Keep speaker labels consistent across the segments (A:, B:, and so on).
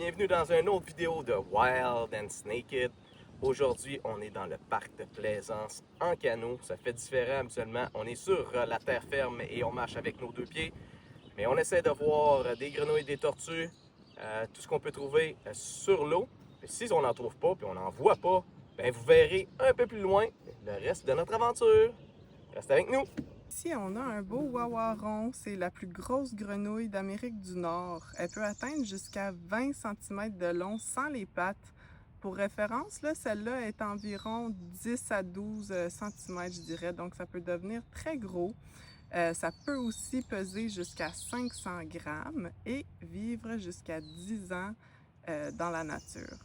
A: bienvenue dans une autre vidéo de Wild and Naked. Aujourd'hui, on est dans le parc de plaisance en canot. Ça fait différent habituellement. On est sur la terre ferme et on marche avec nos deux pieds. Mais on essaie de voir des grenouilles, des tortues, tout ce qu'on peut trouver sur l'eau. Si on n'en trouve pas, puis on n'en voit pas, ben vous verrez un peu plus loin le reste de notre aventure. Reste avec nous!
B: Ici, on a un beau wawaron. C'est la plus grosse grenouille d'Amérique du Nord. Elle peut atteindre jusqu'à 20 cm de long sans les pattes. Pour référence, celle-là est environ 10 à 12 cm, je dirais. Donc, ça peut devenir très gros. Ça peut aussi peser jusqu'à 500 grammes et vivre jusqu'à 10 ans dans la nature.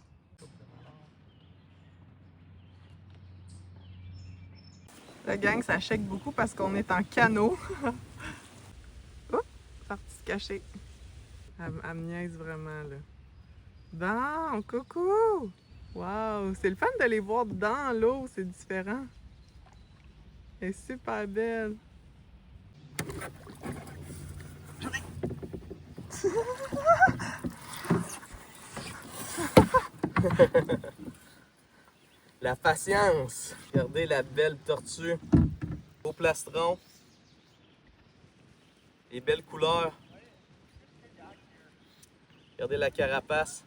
B: La gang, ça shake beaucoup parce qu'on est en canot. Oups, partie se cacher. Elle me niaise vraiment, là. Bon, coucou! Wow! C'est le fun de les voir dans l'eau, c'est différent. Elle est super belle.
A: La patience! Regardez la belle tortue au plastron. Les belles couleurs. Regardez la carapace.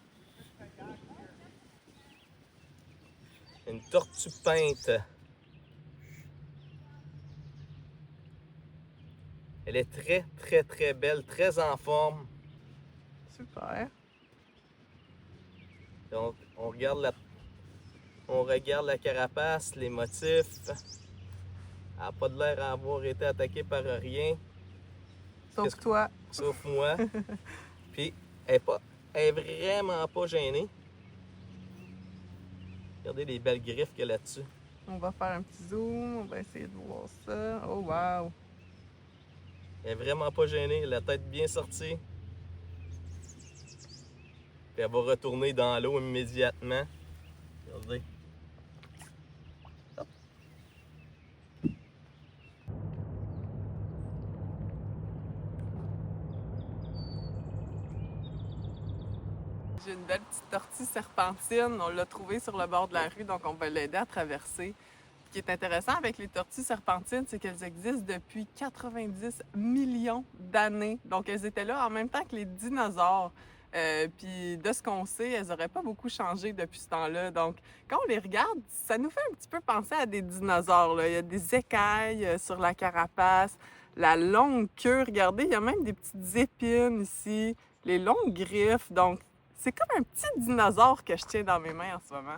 A: Une tortue peinte. Elle est très belle, très en forme.
B: Super!
A: Donc on regarde la carapace, les motifs. Elle n'a pas de l'air à avoir été attaquée par rien.
B: Sauf toi.
A: Sauf moi. Puis elle est vraiment pas gênée. Regardez les belles griffes qu'il y a là-dessus.
B: On va faire un petit zoom, on va essayer de voir ça. Oh wow!
A: Elle est vraiment pas gênée, la tête bien sortie. Puis elle va retourner dans l'eau immédiatement. Regardez. Hop.
B: J'ai une belle petite tortue serpentine. On l'a trouvée sur le bord de la rue, donc on va l'aider à traverser. Ce qui est intéressant avec les tortues serpentines, c'est qu'elles existent depuis 90 millions d'années. Donc, elles étaient là en même temps que les dinosaures. Puis, de ce qu'on sait, elles n'auraient pas beaucoup changé depuis ce temps-là. Donc, quand on les regarde, ça nous fait un petit peu penser à des dinosaures, là. Il y a des écailles sur la carapace, la longue queue. Regardez, il y a même des petites épines ici, les longues griffes. Donc, c'est comme un petit dinosaure que je tiens dans mes mains en ce moment.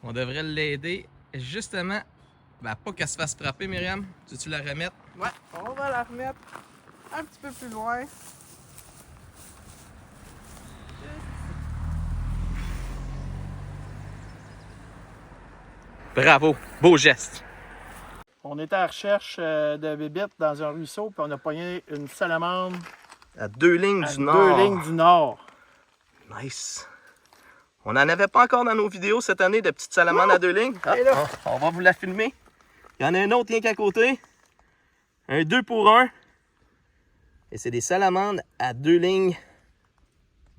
A: On devrait l'aider justement. Ben, pas qu'elle se fasse frapper, Myriam. Tu la remettre?
B: Ouais, on va la remettre un petit peu plus loin.
A: Bravo! Beau geste!
C: On était à la recherche de bébites dans un ruisseau, puis on a pogné une salamandre
A: À 2 lignes
C: à
A: du
C: 2
A: nord.
C: lignes du nord.
A: Nice! On n'en avait pas encore dans nos vidéos cette année de petites salamandres à 2 lignes. Ah,
C: Et là.
A: on va vous la filmer. Il y en a un autre rien qu'à côté. Un 2 pour 1. Et c'est des salamandres à 2 lignes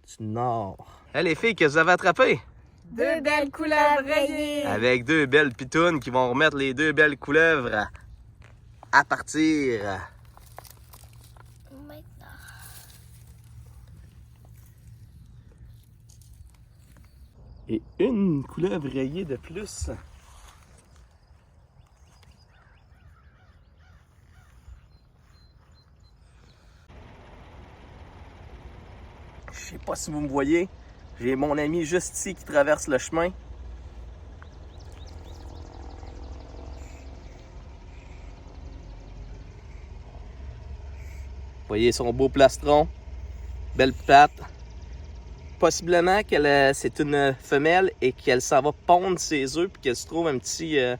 A: du nord. Hey, les filles, qu'est-ce que vous avez attrapé?
B: 2 belles couleuvres rayées!
A: Avec 2 belles pitounes qui vont remettre les 2 belles couleuvres à partir. Et une couleuvre rayée de plus. Je sais pas si vous me voyez, j'ai mon ami juste ici qui traverse le chemin. Vous voyez son beau plastron, belle patte. Possiblement qu'elle c'est une femelle et qu'elle s'en va pondre ses œufs puis qu'elle se trouve une petite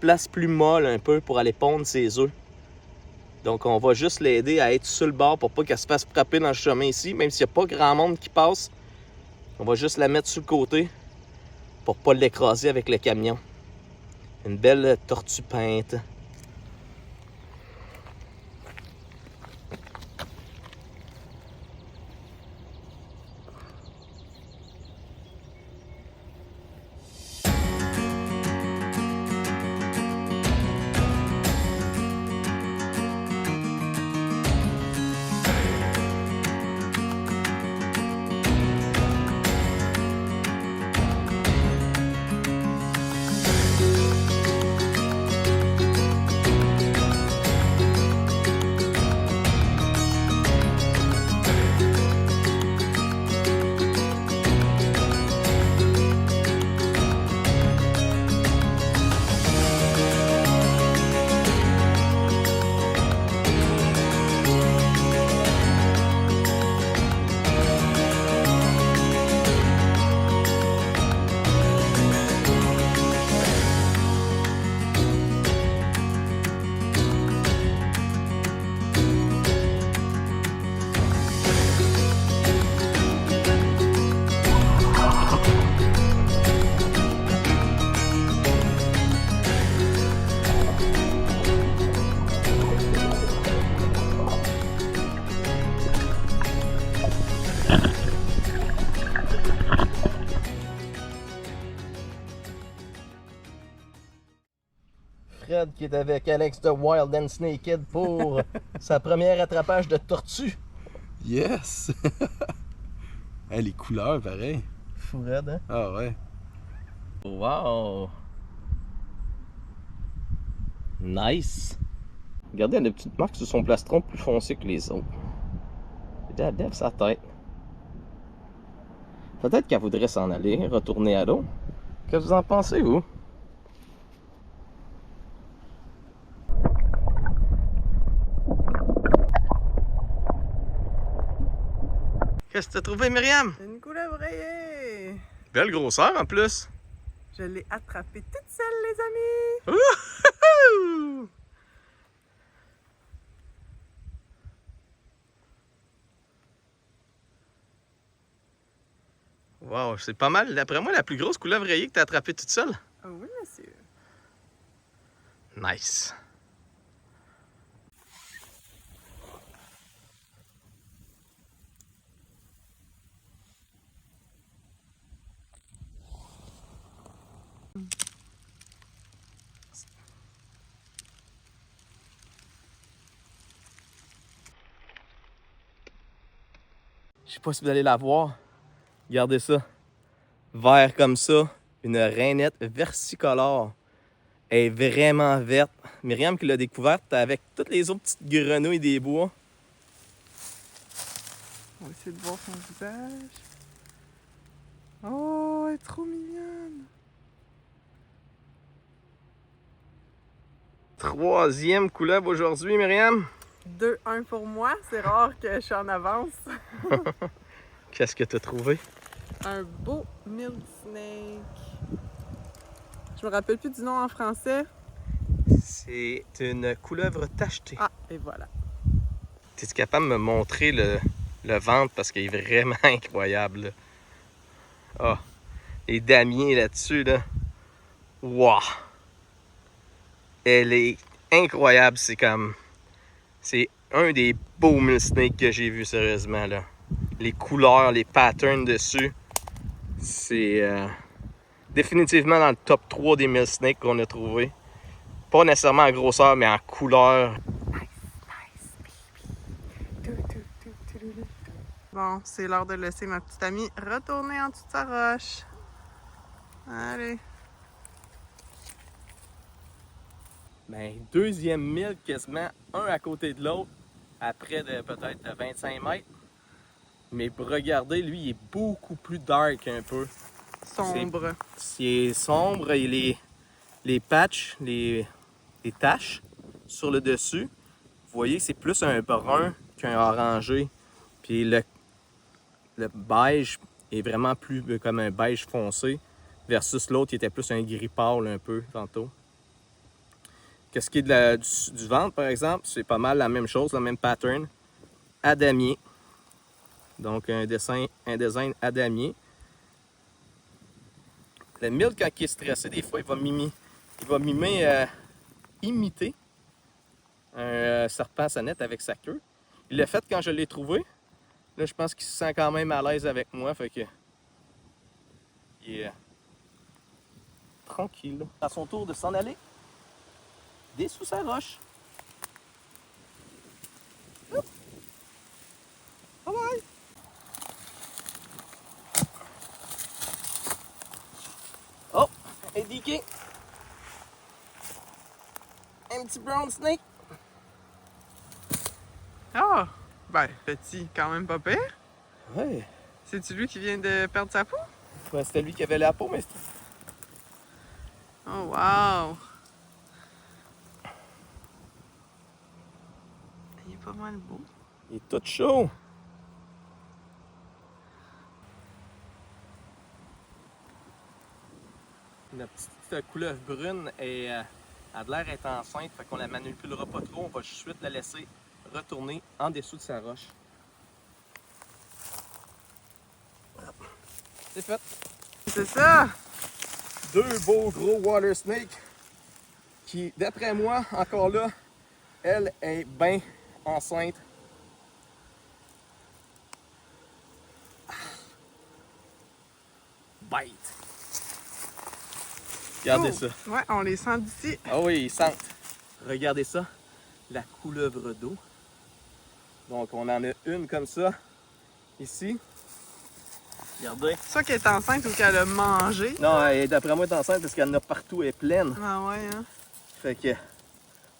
A: place plus molle un peu pour aller pondre ses œufs. Donc on va juste l'aider à être sur le bord pour pas qu'elle se fasse frapper dans le chemin ici, même s'il n'y a pas grand monde qui passe. On va juste la mettre sur le côté pour pas l'écraser avec le camion. Une belle tortue peinte. Fred qui est avec Alex de Wild and Naked pour sa première attrapage de tortue.
D: Yes! Hey, les couleurs, pareil.
A: Fou raide, hein?
D: Ah ouais.
A: Wow! Nice! Regardez, elle a une petite marque sur son plastron plus foncé que les autres. Elle lève sa tête. Peut-être qu'elle voudrait s'en aller, retourner à l'eau. Qu'est-ce que vous en pensez, vous? Qu'est-ce que t'as trouvé, Myriam?
B: Une couleuvre rayée!
A: Belle grosseur en plus.
B: Je l'ai attrapée toute seule, les amis!
A: Wouhou! Wow, c'est pas mal, d'après moi, la plus grosse couleuvre rayée que t'as attrapée toute seule.
B: Ah oui, monsieur.
A: Nice. Je sais pas si vous allez la voir. Regardez ça. Vert comme ça. Une rainette versicolore. Elle est vraiment verte. Myriam qui l'a découverte avec toutes les autres petites grenouilles des bois.
B: On va essayer de voir son visage. Oh, elle est trop mignonne!
A: Troisième couleuvre aujourd'hui, Myriam.
B: 2-1 pour moi, c'est rare que je suis en avance.
A: Qu'est-ce que tu as trouvé?
B: Un beau milk snake. Je me rappelle plus du nom en français.
A: C'est une couleuvre tachetée.
B: Ah, et voilà.
A: Es-tu capable de me montrer le ventre parce qu'il est vraiment incroyable, là. Ah, les damiers là-dessus, là. Wow! Elle est incroyable, c'est un des beaux milk snakes que j'ai vu, sérieusement, là. Les couleurs, les patterns dessus, c'est définitivement dans le top 3 des milk snakes qu'on a trouvé. Pas nécessairement en grosseur, mais en couleur.
B: Bon, c'est l'heure de laisser ma petite amie retourner en dessous de sa roche. Allez.
A: Ben, deuxième milk quasiment, un à côté de l'autre, à près de peut-être 25 mètres. Mais regardez, lui, il est beaucoup plus dark un peu.
B: Sombre.
A: C'est sombre et les patchs, les taches sur le dessus, vous voyez, c'est plus un brun qu'un orangé. Puis le beige est vraiment plus comme un beige foncé versus l'autre qui était plus un gris pâle un peu tantôt. Qu'est-ce qui est du ventre, par exemple, c'est pas mal la même chose, le même pattern. À damier. Donc un design à damier. Le milk, quand il est stressé, des fois, il va imiter un serpent à sonnette avec sa queue. Il l'a fait quand je l'ai trouvé. Là, je pense qu'il se sent quand même à l'aise avec moi. Fait que. Il est tranquille. À son tour de s'en aller. Dès sous sa roche. Hop. Bye bye. Oh, un diquet. Un petit brown snake.
B: Ah! Ben, petit, quand même pas pire.
A: Ouais.
B: C'est-tu lui qui vient de perdre sa peau?
A: Ouais, c'était lui qui avait la peau, mais c'était...
B: Oh, wow! Il est pas mal beau.
A: Il est tout chaud. Notre petite couleuvre brune a l'air d'être enceinte, fait qu'on la manipulera pas trop. On va tout de suite la laisser retourner en dessous de sa roche. C'est fait.
B: C'est ça!
A: Deux beaux gros water snakes qui, d'après moi, encore là, elle est bien enceinte. Bite. Regardez
B: Oh,
A: ça.
B: Ouais, on les sent d'ici.
A: Ah oui, ils sentent. Regardez ça. La couleuvre d'eau. Donc, on en a une comme ça, ici. Regardez.
B: C'est ça qu'elle est enceinte ou qu'elle a mangé.
A: Non, d'après moi, elle est enceinte parce qu'elle en a partout, elle est pleine.
B: Ah ouais, hein?
A: Fait que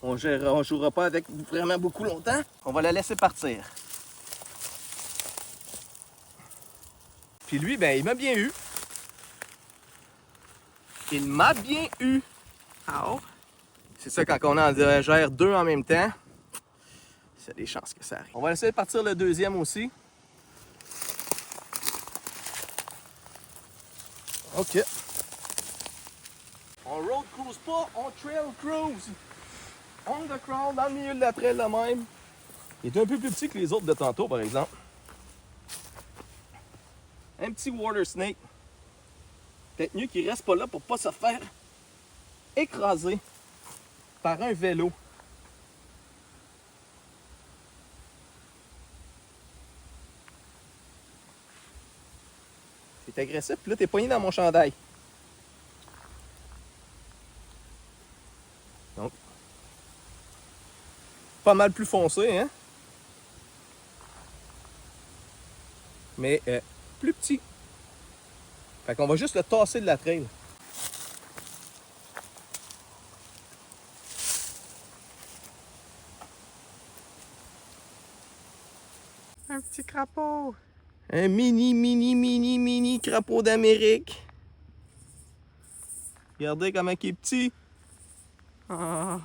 A: on jouera pas avec vraiment beaucoup longtemps. On va la laisser partir. Puis lui, ben, il m'a bien eu. Il m'a bien eu.
B: Ah oh.
A: C'est ça, quand on en gère deux en même temps, c'est des chances que ça arrive. On va laisser partir le deuxième aussi. OK. On road cruise pas, on trail cruise. On the crawl, dans le milieu de la trail là même. Il est un peu plus petit que les autres de tantôt, par exemple. Un petit water snake. Peut-être mieux qu'il reste pas là pour pas se faire écraser par un vélo. C'est agressif, puis là t'es poigné dans mon chandail. Donc, pas mal plus foncé, hein? Mais plus petit. Fait qu'on va juste le tasser de la trail.
B: Un petit crapaud.
A: Un mini crapaud d'Amérique. Regardez comment il est petit.
B: Ah.